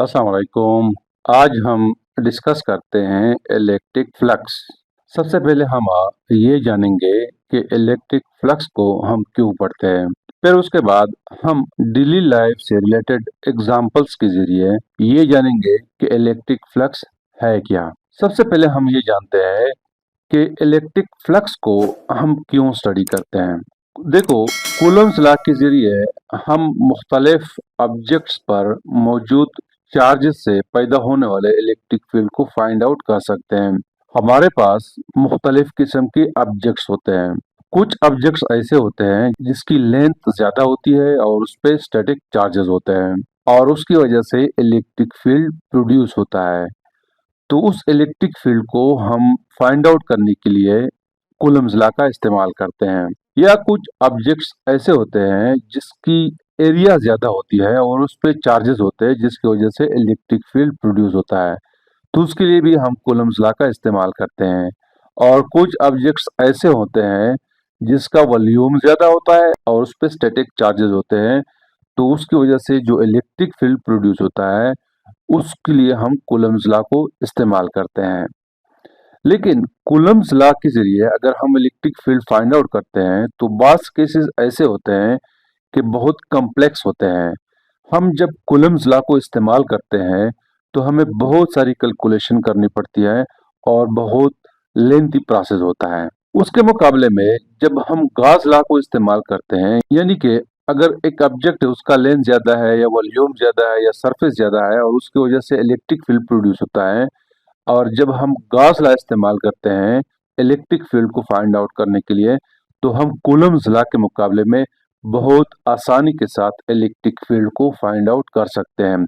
अस्सलाम वालेकुम। आज हम डिस्कस करते हैं इलेक्ट्रिक फ्लक्स। सबसे पहले हम ये जानेंगे कि इलेक्ट्रिक फ्लक्स को हम क्यों पढ़ते हैं। फिर उसके बाद हम डेली लाइफ से रिलेटेड एग्जांपल्स के ज़रिए ये जानेंगे कि इलेक्ट्रिक फ्लक्स है क्या। सबसे पहले हम ये जानते हैं कि इलेक्ट्रिक फ्लक्स को हम क्यों स्टडी करते हैं। देखो, कूलम्स लॉ के ज़रिए हम मुख्तलिफ ऑब्जेक्ट्स पर मौजूद चार्जेस से पैदा होने वाले इलेक्ट्रिक फील्ड को फाइंड आउट कर सकते हैं। हमारे पास मुख्तलिफ किस्म के ऑब्जेक्ट्स होते हैं। कुछ ऑब्जेक्ट्स ऐसे होते हैं जिसकी लेंथ ज्यादा होती है और उस पे स्टैटिक चार्जेस होते हैं और उसकी वजह से इलेक्ट्रिक फील्ड प्रोड्यूस होता है। तो उस इलेक्ट्रिक फील्ड को हम फाइंड आउट करने के लिए कूलम्स लॉ का इस्तेमाल करते हैं। या कुछ ऑब्जेक्ट्स ऐसे होते हैं जिसकी एरिया ज्यादा होती है और उस पे चार्जेस होते हैं जिसकी वजह से इलेक्ट्रिक फील्ड प्रोड्यूस होता है। तो उसके लिए भी हम कूलम्स लॉ का इस्तेमाल करते हैं। और कुछ ऑब्जेक्ट्स ऐसे होते हैं जिसका वॉल्यूम ज्यादा होता है और उस पे स्टैटिक चार्जेस होते हैं। तो उसकी वजह से जो इलेक्ट्रिक फील्ड प्रोड्यूस होता है उसके लिए हम कूलम्स लॉ को इस्तेमाल करते हैं। लेकिन कूलम्स लॉ के जरिए अगर हम इलेक्ट्रिक फील्ड फाइंड आउट करते हैं तो बास केसेस ऐसे होते हैं कि बहुत कॉम्प्लेक्स होते हैं। हम जब कूलम्स लॉ को इस्तेमाल करते हैं तो हमें बहुत सारी कैलकुलेशन करनी पड़ती है और बहुत लेंथी प्रोसेस होता है। उसके मुकाबले में जब हम गॉस लॉ को इस्तेमाल करते हैं, यानी कि अगर एक ऑब्जेक्ट है उसका लेंथ ज्यादा है या वॉल्यूम ज्यादा है या सरफेस ज्यादा है और उसकी वजह से इलेक्ट्रिक फील्ड प्रोड्यूस होता है, और जब हम गॉस लॉ इस्तेमाल करते हैं इलेक्ट्रिक फील्ड को फाइंड आउट करने के लिए, तो हम कूलम्स लॉ के मुकाबले में बहुत आसानी के साथ इलेक्ट्रिक फील्ड को फाइंड आउट कर सकते हैं।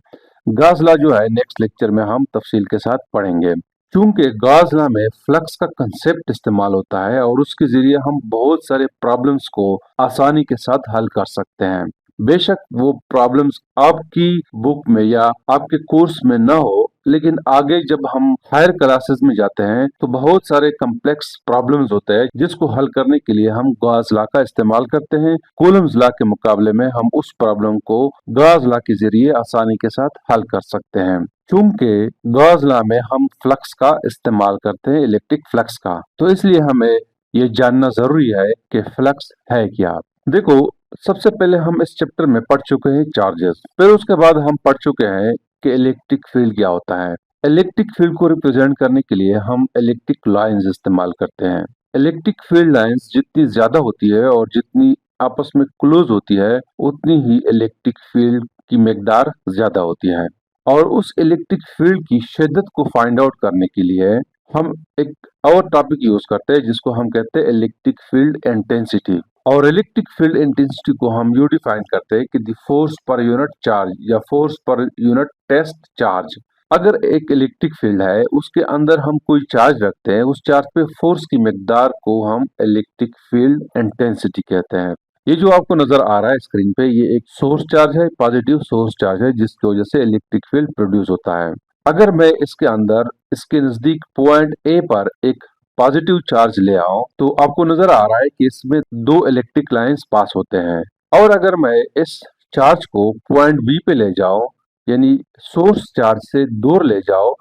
गॉस लॉ जो है नेक्स्ट लेक्चर में हम तफसील के साथ पढ़ेंगे। चूंकि गॉस लॉ में फ्लक्स का कंसेप्ट इस्तेमाल होता है और उसके जरिए हम बहुत सारे प्रॉब्लम्स को आसानी के साथ हल कर सकते हैं। बेशक वो प्रॉब्लम्स आपकी बुक में या आपके कोर्स में ना हो, लेकिन आगे जब हम हायर क्लासेस में जाते हैं तो बहुत सारे कम्प्लेक्स प्रॉब्लम्स होते हैं जिसको हल करने के लिए हम गॉस लॉ का इस्तेमाल करते हैं। कूलम्स लॉ के मुकाबले में हम उस प्रॉब्लम को गॉस लॉ के जरिए आसानी के साथ हल कर सकते हैं। चूंकि गॉस लॉ में हम फ्लक्स का इस्तेमाल करते हैं, इलेक्ट्रिक फ्लक्स का, तो इसलिए हमें ये जानना जरूरी है कि फ्लक्स है क्या। देखो, सबसे पहले हम इस चैप्टर में पढ़ चुके हैं चार्जेस, फिर उसके बाद हम पढ़ चुके हैं कि इलेक्ट्रिक फील्ड क्या होता है। इलेक्ट्रिक फील्ड को रिप्रेजेंट करने के लिए हम इलेक्ट्रिक लाइंस इस्तेमाल करते हैं। इलेक्ट्रिक फील्ड लाइंस जितनी ज्यादा होती है और जितनी आपस में क्लोज होती है उतनी ही इलेक्ट्रिक फील्ड की मिकदार ज्यादा होती है। और उस इलेक्ट्रिक फील्ड की शिद्दत को फाइंड आउट करने के लिए हम एक और टॉपिक यूज करते हैं जिसको हम कहते हैं इलेक्ट्रिक फील्ड इंटेंसिटी। और इलेक्ट्रिक फील्ड इंटेंसिटी को हम यू डिफाइन करते हैं कि the force per unit charge या force per unit test charge. अगर एक इलेक्ट्रिक फील्ड है उसके अंदर हम कोई चार्ज रखते हैं, उस चार्ज पे फोर्स की मिकदार को हम इलेक्ट्रिक फील्ड इंटेंसिटी कहते हैं। ये जो आपको नजर आ रहा है स्क्रीन पे, ये एक सोर्स चार्ज है, पॉजिटिव सोर्स चार्ज है जिसकी वजह से इलेक्ट्रिक फील्ड प्रोड्यूस होता है। अगर मैं इसके अंदर इसके नजदीक पॉइंट ए पर एक पॉजिटिव चार्ज ले आओ तो आपको नजर आ रहा है कि इसमें दो इलेक्ट्रिक लाइंस पास होते हैं। और अगर मैं इस चार्ज को पॉइंट बी पे ले जाओ, यानी सोर्स चार्ज से दूर ले जाओ,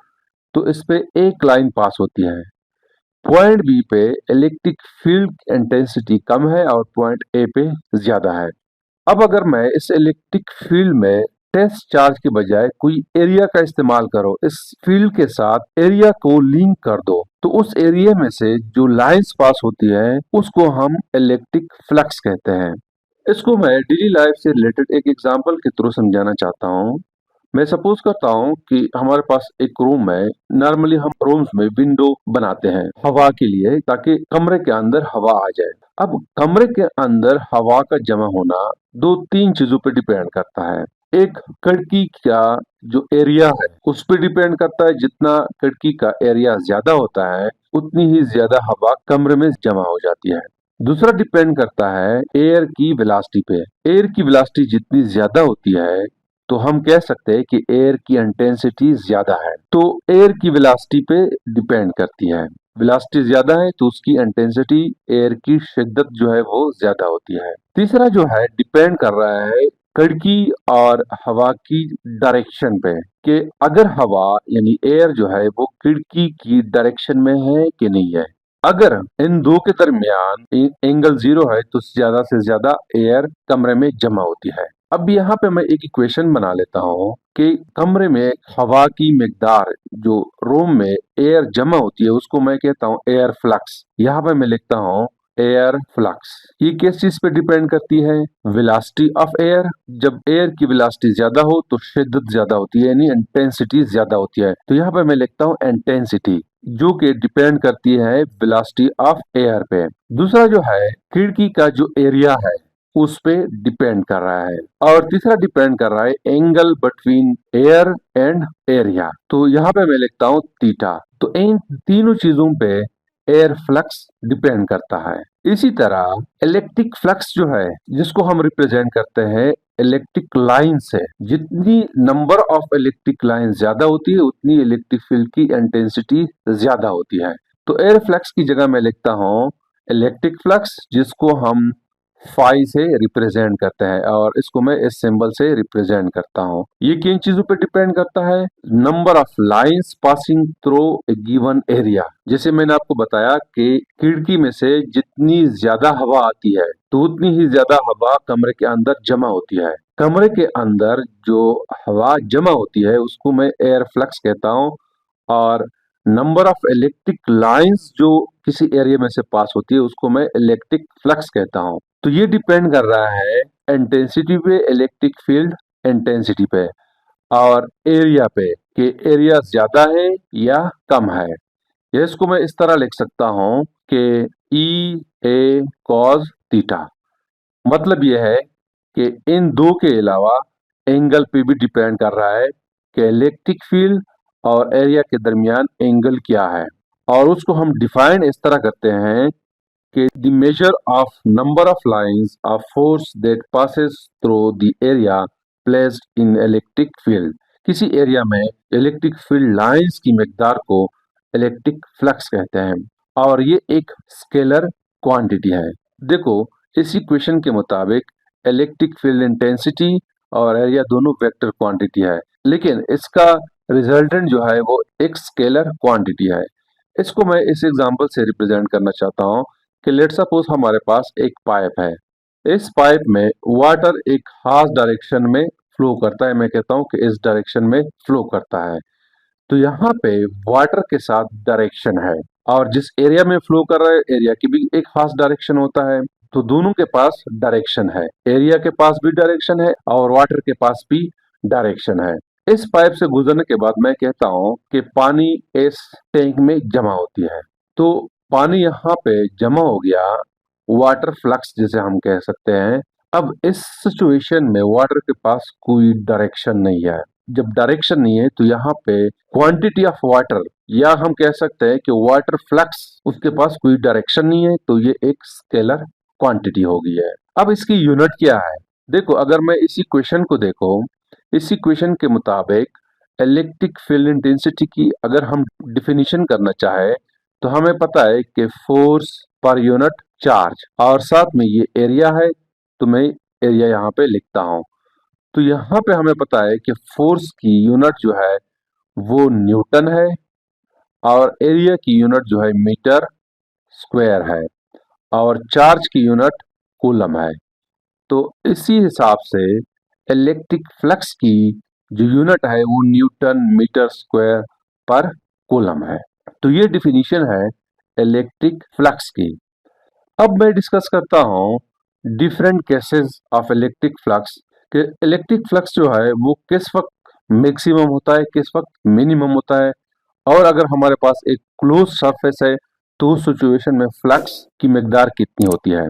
तो इस पे एक लाइन पास होती है। पॉइंट बी पे इलेक्ट्रिक फील्ड इंटेंसिटी कम है और पॉइंट ए पे ज्यादा है। अब अगर मैं इस इलेक्ट्रिक फील्ड में टेस्ट चार्ज के बजाय कोई एरिया का इस्तेमाल करो, इस फील्ड के साथ एरिया को लिंक कर दो, तो उस एरिया में से जो लाइंस पास होती है उसको हम इलेक्ट्रिक फ्लक्स कहते हैं। इसको मैं डेली लाइफ से रिलेटेड एक एग्जांपल के थ्रू समझाना चाहता हूँ। मैं सपोज करता हूँ कि हमारे पास एक रूम है। नॉर्मली हम रूम्स में विंडो बनाते हैं हवा के लिए, ताकि कमरे के अंदर हवा आ जाए। अब कमरे के अंदर हवा का जमा होना दो तीन चीजों पे डिपेंड करता है। एक, खिड़की का जो एरिया है उस पर डिपेंड करता है। जितना खिड़की का एरिया ज्यादा होता है उतनी ही ज्यादा हवा कमरे में जमा हो जाती है। दूसरा डिपेंड करता है एयर की वेलोसिटी पे। एयर की वेलोसिटी जितनी ज्यादा होती है तो हम कह सकते हैं कि एयर की इंटेंसिटी ज्यादा है। तो एयर की वेलोसिटी पे डिपेंड करती है। वेलोसिटी ज्यादा है तो उसकी इंटेंसिटी, एयर की शिद्दत जो है वो ज्यादा होती है। तीसरा जो है डिपेंड कर रहा है खिड़की और हवा की डायरेक्शन पे, कि अगर हवा यानी एयर जो है वो खिड़की की डायरेक्शन में है कि नहीं है। अगर इन दो के दरमियान एंगल 0 है तो ज्यादा से ज्यादा एयर कमरे में जमा होती है। अब यहाँ पे मैं एक इक्वेशन बना लेता हूँ कि कमरे में हवा की मिकदार जो रूम में एयर जमा होती है उसको मैं कहता हूँ एयर फ्लक्स। यहाँ पे मैं लिखता हूँ एयर फ्लक्स। ये किस चीज पे डिपेंड करती है? Velocity of air. जब एयर की वेलोसिटी ज्यादा हो तो शिद्दत ज्यादा होती है, यानी इंटेंसिटी ज्यादा होती है। तो यहाँ पे मैं लिखता हूँ इंटेंसिटी, जो कि डिपेंड करती है वेलोसिटी ऑफ एयर पे। दूसरा जो है खिड़की का जो एरिया है उस पे डिपेंड कर रहा है, और तीसरा डिपेंड कर रहा है angle between air and area. तो यहाँ पे मैं लिखता हूँ थीटा। तो इन तीनों चीजों पे एयर फ्लक्स डिपेंड करता है। इसी तरह इलेक्ट्रिक फ्लक्स जो है जिसको हम रिप्रेजेंट करते हैं इलेक्ट्रिक लाइन से, जितनी नंबर ऑफ इलेक्ट्रिक लाइन ज्यादा होती है उतनी इलेक्ट्रिक फील्ड की इंटेंसिटी ज्यादा होती है। तो एयर फ्लक्स की जगह मैं लिखता हूँ इलेक्ट्रिक फ्लक्स, जिसको हम फाई से रिप्रेजेंट करते हैं, और इसको मैं इस सिंबल से रिप्रेजेंट करता हूँ। ये किन चीजों पे डिपेंड करता है? Number of lines passing through a given area. जैसे मैंने आपको बताया कि खिड़की में से जितनी ज्यादा हवा आती है तो उतनी ही ज्यादा हवा कमरे के अंदर जमा होती है। कमरे के अंदर जो हवा जमा होती है उसको मैं एयर फ्लक्स कहता हूँ, और नंबर ऑफ इलेक्ट्रिक लाइंस जो किसी एरिया में से पास होती है उसको मैं इलेक्ट्रिक फ्लक्स कहता हूँ। तो ये डिपेंड कर रहा है इंटेंसिटी पे, इलेक्ट्रिक फील्ड इंटेंसिटी पे, और एरिया पे, कि एरिया ज्यादा है या कम है। या इसको मैं इस तरह लिख सकता हूँ कि ई ए कॉस थीटा। मतलब यह है कि इन दो के अलावा एंगल पे भी डिपेंड कर रहा है कि इलेक्ट्रिक फील्ड और एरिया के दरमियान एंगल क्या है, और उसको हम डिफाइन इस तरह करते हैं कि the measure of number of lines of force that passes through the area placed in electric field. किसी एरिया में इलेक्ट्रिक फील्ड लाइंस की मिकदार को इलेक्ट्रिक फ्लक्स कहते हैं, और ये एक स्केलर क्वांटिटी है। देखो, इस इक्वेशन के मुताबिक इलेक्ट्रिक फील्ड इंटेंसिटी और एरिया दोनों वेक्टर क्वांटिटी है, लेकिन इसका रिजल्टेंट जो है वो एक स्केलर क्वांटिटी है। इसको मैं इस एग्जांपल से रिप्रेजेंट करना चाहता हूँ कि लेट सपोज हमारे पास एक पाइप है। इस पाइप में वाटर एक खास डायरेक्शन में फ्लो करता है। मैं कहता हूँ कि इस डायरेक्शन में फ्लो करता है। तो यहाँ पे वाटर के साथ डायरेक्शन है, और जिस एरिया में फ्लो कर रहा है एरिया की भी एक खास डायरेक्शन होता है। तो दोनों के पास डायरेक्शन है, एरिया के पास भी डायरेक्शन है और वाटर के पास भी डायरेक्शन है। इस पाइप से गुजरने के बाद मैं कहता हूँ कि पानी इस टैंक में जमा होती है। तो पानी यहाँ पे जमा हो गया, वाटर फ्लक्स जिसे हम कह सकते हैं। अब इस सिचुएशन में वाटर के पास कोई डायरेक्शन नहीं है। जब डायरेक्शन नहीं है तो यहाँ पे क्वांटिटी ऑफ वाटर, या हम कह सकते हैं कि वाटर फ्लक्स, उसके पास कोई डायरेक्शन नहीं है, तो ये एक स्केलर क्वांटिटी हो गई है। अब इसकी यूनिट क्या है? देखो, अगर मैं इसी क्वेश्चन को देखो, इसी क्वेश्चन के मुताबिक इलेक्ट्रिक फील्ड इंटेंसिटी की अगर हम डिफिनीशन करना चाहे तो हमें पता है कि फोर्स पर यूनिट चार्ज, और साथ में ये एरिया है, तो मैं एरिया यहाँ पे लिखता हूँ। तो यहाँ पे हमें पता है कि फोर्स की यूनिट जो है वो न्यूटन है, और एरिया की यूनिट जो है मीटर स्क्वायर है, और चार्ज की यूनिट कूलम है। तो इसी हिसाब से इलेक्ट्रिक फ्लक्स की जो यूनिट है वो न्यूटन मीटर स्क्वायर पर कूलम है। तो ये डिफिनीशन है इलेक्ट्रिक फ्लक्स की। अब मैं डिस्कस करता हूँ different cases of electric flux, कि इलेक्ट्रिक फ्लक्स जो है वो किस वक्त मैक्सिमम होता है, किस वक्त मिनिमम होता है, और अगर हमारे पास एक क्लोज सरफेस है तो उस सिचुएशन में फ्लक्स की मिकदार कितनी होती है।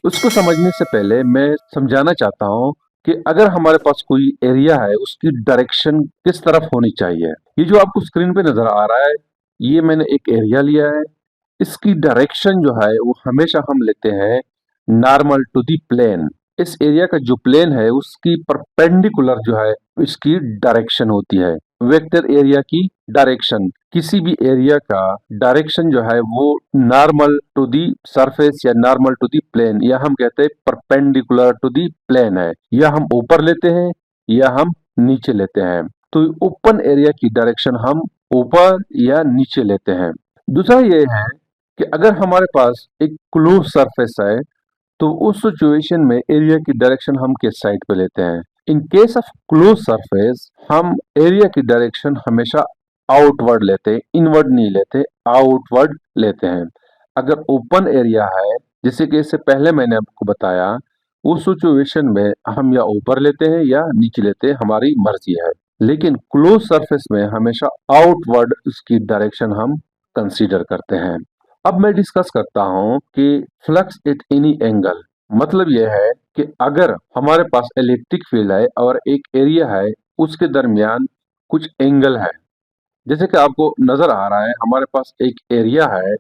उसको समझने से पहले मैं समझाना चाहता हूँ कि अगर हमारे पास कोई एरिया है उसकी डायरेक्शन किस तरफ होनी चाहिए। ये जो आपको स्क्रीन पे नजर आ रहा है, ये मैंने एक एरिया लिया है। इसकी डायरेक्शन जो है वो हमेशा हम लेते हैं नॉर्मल टू दी प्लेन। इस एरिया का जो प्लेन है उसकी परपेंडिकुलर जो है इसकी डायरेक्शन होती है। वेक्टर एरिया की डायरेक्शन, किसी भी एरिया का डायरेक्शन जो है वो नॉर्मल टू दी सरफेस या नॉर्मल टू दी प्लेन, या हम कहते हैं परपेंडिकुलर टू दी प्लेन है, या हम ऊपर लेते हैं या हम नीचे लेते हैं। तो ओपन एरिया की डायरेक्शन हम ऊपर या नीचे लेते हैं। दूसरा ये है कि अगर हमारे पास एक क्लोज सरफेस है तो उस सिचुएशन में एरिया की डायरेक्शन हम किस साइड पे लेते हैं। In case of close surface हम एरिया की डायरेक्शन हमेशा आउटवर्ड लेते हैं, इनवर्ड नहीं लेते, आउटवर्ड लेते हैं। अगर ओपन एरिया है, जैसे कि इससे पहले मैंने आपको बताया, उस सिचुएशन में हम या ऊपर लेते हैं या नीचे लेते हैं, हमारी मर्जी है। लेकिन क्लोज सरफेस में हमेशा आउटवर्ड उसकी डायरेक्शन हम कंसीडर करते हैं। अब मैं डिस्कस करता हूं कि फ्लक्स एट एनी एंगल, मतलब यह है कि अगर हमारे पास इलेक्ट्रिक फील्ड है और एक एरिया है, उसके दरमियान कुछ एंगल है, जैसे कि आपको नजर आ रहा है हमारे पास एक एरिया है,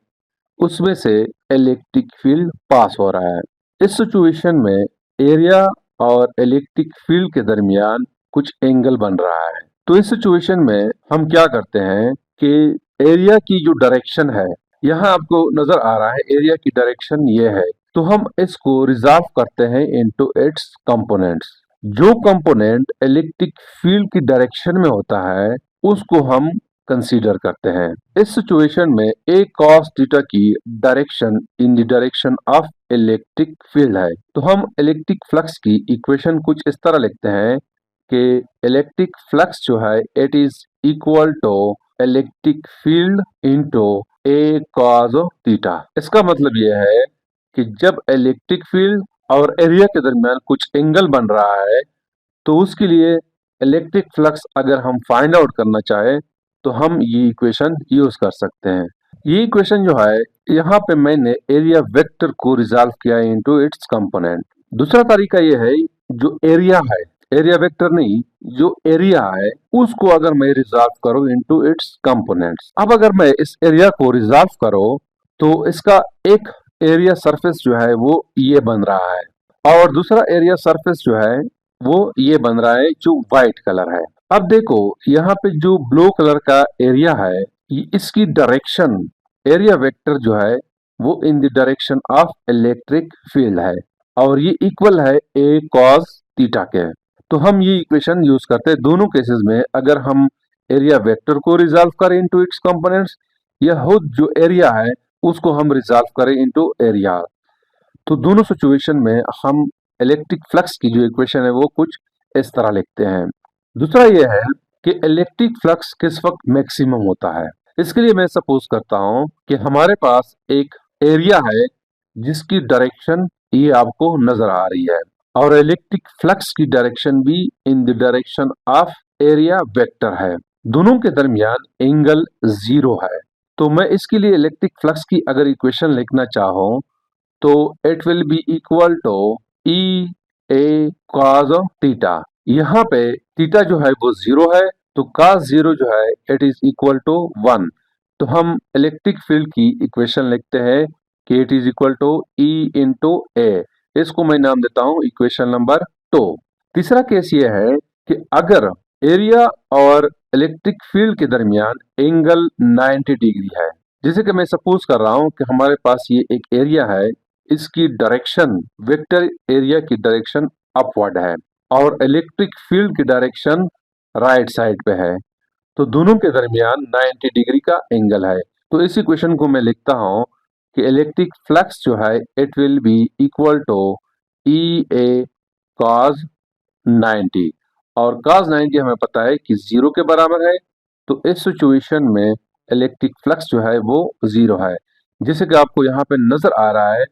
उसमें से इलेक्ट्रिक फील्ड पास हो रहा है। इस सिचुएशन में एरिया और इलेक्ट्रिक फील्ड के दरमियान कुछ एंगल बन रहा है। तो इस सिचुएशन में हम क्या करते हैं कि एरिया की जो डायरेक्शन है, यहाँ आपको नजर आ रहा है एरिया की डायरेक्शन ये है, तो हम इसको रिजॉल्व करते हैं इनटू इट्स कंपोनेंट्स। जो कंपोनेंट इलेक्ट्रिक फील्ड की डायरेक्शन में होता है उसको हम कंसीडर करते हैं। इस सिचुएशन में ए कॉस थीटा की direction in the direction of electric field है, तो हम इलेक्ट्रिक फ्लक्स की इक्वेशन कुछ इस तरह लिखते हैं कि इलेक्ट्रिक फ्लक्स जो है it is equal to electric field into a cos theta. इसका मतलब यह है कि जब इलेक्ट्रिक फील्ड और एरिया के दरमियान कुछ एंगल बन रहा है तो उसके लिए इलेक्ट्रिक फ्लक्स अगर हम फाइंड आउट करना चाहे तो हम ये इक्वेशन यूज कर सकते हैं। ये इक्वेशन जो है, यहाँ पे मैंने एरिया वेक्टर को रिजॉल्व किया इनटू इट्स कंपोनेंट। दूसरा तरीका ये है, जो एरिया है, एरिया वेक्टर नहीं, जो एरिया है उसको अगर मैं रिजॉल्व करूं इनटू इट्स कंपोनेंट्स। अब अगर मैं इस एरिया को रिजॉल्व करूं तो इसका एक एरिया सरफेस जो है वो ये बन रहा है और दूसरा एरिया सरफेस जो है वो ये बन रहा है जो व्हाइट कलर है। अब देखो यहाँ पे जो ब्लू कलर का एरिया है, इसकी डायरेक्शन, एरिया वेक्टर जो है वो in the direction of electric field है और ये इक्वल है ए कॉस थीटा के। तो हम ये इक्वेशन यूज करते हैं दोनों केसेस में। अगर हम एरिया वेक्टर को रिजॉल्व करें इनटू इट्स कंपोनेंट्स, या खुद जो एरिया है उसको हम रिजॉल्व करें इनटू एरिया, तो दोनों सिचुएशन में हम इलेक्ट्रिक फ्लक्स की जो इक्वेशन है वो कुछ इस तरह लिखते हैं। दूसरा ये है कि इलेक्ट्रिक फ्लक्स किस वक्त मैक्सिमम होता है। इसके लिए मैं सपोज करता हूं कि हमारे पास एक एरिया है जिसकी डायरेक्शन ये आपको नजर आ रही है और इलेक्ट्रिक फ्लक्स की डायरेक्शन भी in the direction of area vector है। दोनों के दरमियान एंगल जीरो है। तो मैं इसके लिए इलेक्ट्रिक फ्लक्स की अगर इक्वेशन लिखना चाहूं तो it will be equal to E A cos theta. यहाँ पे थीटा जो है वो जीरो है, तो cos जीरो जो है इट इज इक्वल टू 1। तो हम इलेक्ट्रिक फील्ड की इक्वेशन लिखते हैं कि it is equal to E into A. इसको मैं नाम देता हूं इक्वेशन नंबर 2। तीसरा केस ये है कि अगर एरिया और इलेक्ट्रिक फील्ड के दरमियान एंगल 90 डिग्री है, जैसे कि मैं सपोज कर रहा हूं कि हमारे पास ये एक एरिया है, इसकी डायरेक्शन, वेक्टर एरिया की डायरेक्शन अपवर्ड है और इलेक्ट्रिक फील्ड की डायरेक्शन राइट साइड पे है, तो दोनों के दरमियान 90 डिग्री का एंगल है। तो इस इक्वेशन को मैं लिखता हूं कि इलेक्ट्रिक फ्लक्स जो है it will be equal to E A cos 90, और cos 90 हमें पता है कि जीरो के बराबर है। तो इस सिचुएशन में इलेक्ट्रिक फ्लक्स जो है वो जीरो है। जैसे कि आपको यहाँ पे नजर आ रहा है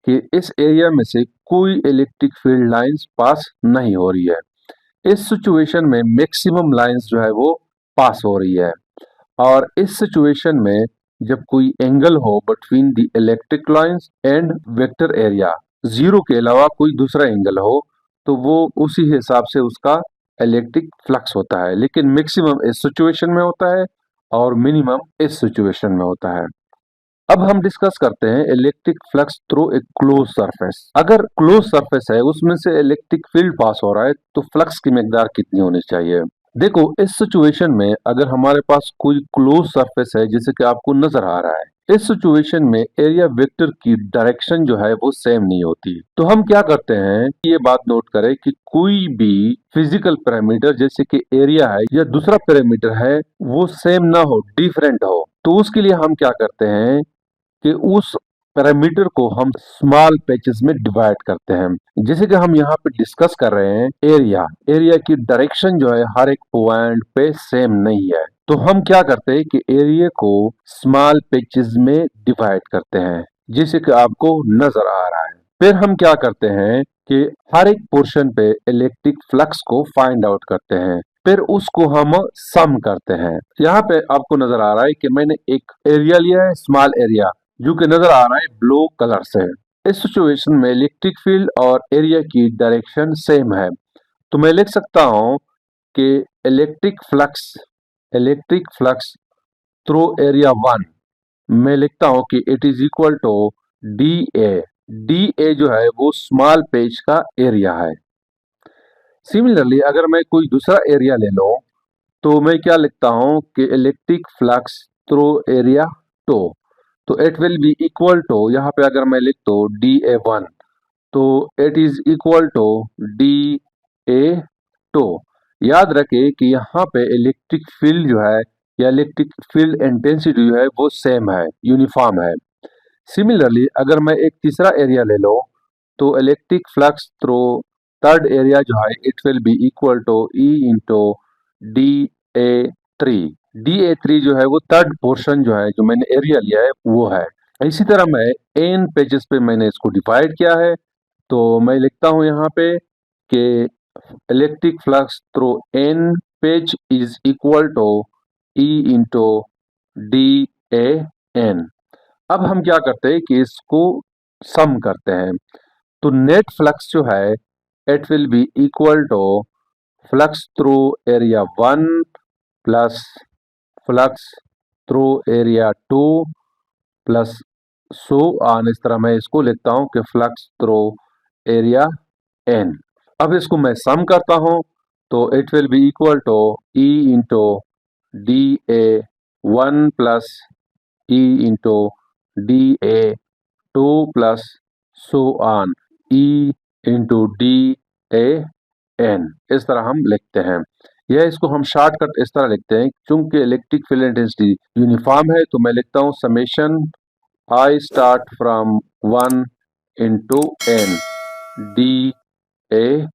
कि इस एरिया में से कोई इलेक्ट्रिक फील्ड लाइंस पास नहीं हो रही है। इस सिचुएशन में मैक्सिमम लाइंस जो है वो पास हो रही है और इस सिचुएशन में जब कोई एंगल हो between the electric lines and vector area, zero के अलावा कोई दूसरा एंगल हो, तो वो उसी हिसाब से उसका इलेक्ट्रिक फ्लक्स होता है। लेकिन मैक्सिमम इस सिचुएशन में होता है और मिनिमम इस सिचुएशन में होता है। अब हम डिस्कस करते हैं इलेक्ट्रिक फ्लक्स थ्रू एक क्लोज सरफेस। अगर क्लोज सरफेस है उसमें से इलेक्ट्रिक फील्ड पास हो रहा है तो फ्लक्स की मिकदार कितनी होनी चाहिए। देखो इस सिचुएशन में अगर हमारे पास कोई क्लोज सरफेस है जैसे कि आपको नजर आ रहा है, इस सिचुएशन में एरिया वेक्टर की डायरेक्शन जो है वो सेम नहीं होती। तो हम क्या करते हैं, ये बात नोट करें कि कोई भी फिजिकल पैरामीटर जैसे कि एरिया है या दूसरा पैरामीटर है वो सेम ना हो, डिफरेंट हो, तो उसके लिए हम क्या करते हैं कि उस पैरामीटर को हम स्मॉल पैचेस में डिवाइड करते हैं। जैसे कि हम यहाँ पे डिस्कस कर रहे हैं एरिया, एरिया की डायरेक्शन जो है हर एक पॉइंट पे सेम नहीं है, तो हम क्या करते हैं कि एरिया को स्मॉल पैचेस में डिवाइड करते हैं जैसे कि आपको नजर आ रहा है। फिर हम क्या करते हैं कि हर एक पोर्शन पे इलेक्ट्रिक फ्लक्स को फाइंड आउट करते हैं, फिर उसको हम सम करते हैं। यहाँ पे आपको नजर आ रहा है कि मैंने एक एरिया लिया है, स्मॉल एरिया, जो कि नजर आ रहा है ब्लू कलर से। इस सिचुएशन में इलेक्ट्रिक फील्ड और एरिया की डायरेक्शन सेम है, तो मैं लिख सकता हूं कि इलेक्ट्रिक फ्लक्स थ्रू एरिया 1, मैं लिखता हूं कि it is equal to D A. D A जो है वो स्मॉल पेज का एरिया है। सिमिलरली अगर मैं कोई दूसरा एरिया ले लूं तो मैं क्या लिखता हूं कि इलेक्ट्रिक फ्लक्स थ्रू एरिया 2, तो it will be equal to, यहाँ पे अगर मैं लिख दो डी ए 1, तो it is equal to D A 2। याद रखें कि यहाँ पे इलेक्ट्रिक फील्ड जो है या इलेक्ट्रिक फील्ड इंटेंसिटी जो है वो सेम है, यूनिफॉर्म है। सिमिलरली अगर मैं एक तीसरा एरिया ले लो तो electric flux through third area जो है it will be equal to E into D A 3। D A 3 जो है वो थर्ड पोर्शन जो है, जो मैंने एरिया लिया है वो है। इसी तरह मैं एन पेजेस पे मैंने इसको डिवाइड किया है, तो मैं लिखता हूं यहाँ पे कि electric flux through N page is equal to E into D A N. अब हम क्या करते हैं कि इसको सम करते हैं, तो नेट फ्लक्स जो है it will be equal to flux through area 1 plus flux through area 2 plus so on. इस तरह मैं इसको लिखता हूं कि फ्लक्स थ्रू एरिया एन। अब इसको मैं सम करता हूं तो it will be equal to E into D A 1 plus E into D A 2 plus so on E into D A N. इस तरह हम लिखते हैं। यह इसको हम शॉर्टकट इस तरह लिखते हैं, चूंकि इलेक्ट्रिक फील्ड इंटेंसिटी यूनिफॉर्म है तो मैं लिखता हूं summation I start from 1 into N D A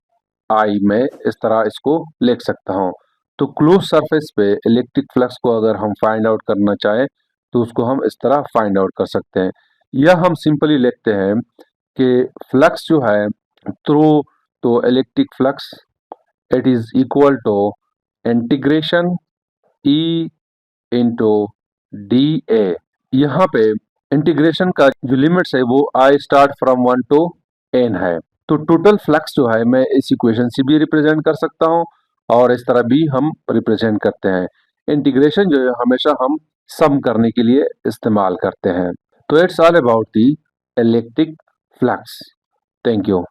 I में, इस तरह इसको लिख सकता हूं। तो क्लोज सरफेस पे इलेक्ट्रिक फ्लक्स को अगर हम फाइंड आउट करना चाहें तो उसको हम इस तरह फाइंड आउट कर सकते हैं, या हम सिंपली लिखते हैं कि फ्लक्स जो है थ्रू, तो electric flux it is equal to integration E into D A. यहाँ पे इंटीग्रेशन का जो लिमिट्स है वो i start from 1 to n है, तो टोटल फ्लक्स जो है मैं इस इक्वेशन से भी रिप्रेजेंट कर सकता हूँ और इस तरह भी हम रिप्रेजेंट करते हैं। इंटीग्रेशन जो है हमेशा हम सम करने के लिए इस्तेमाल करते हैं। तो it's all about the electric flux. Thank you.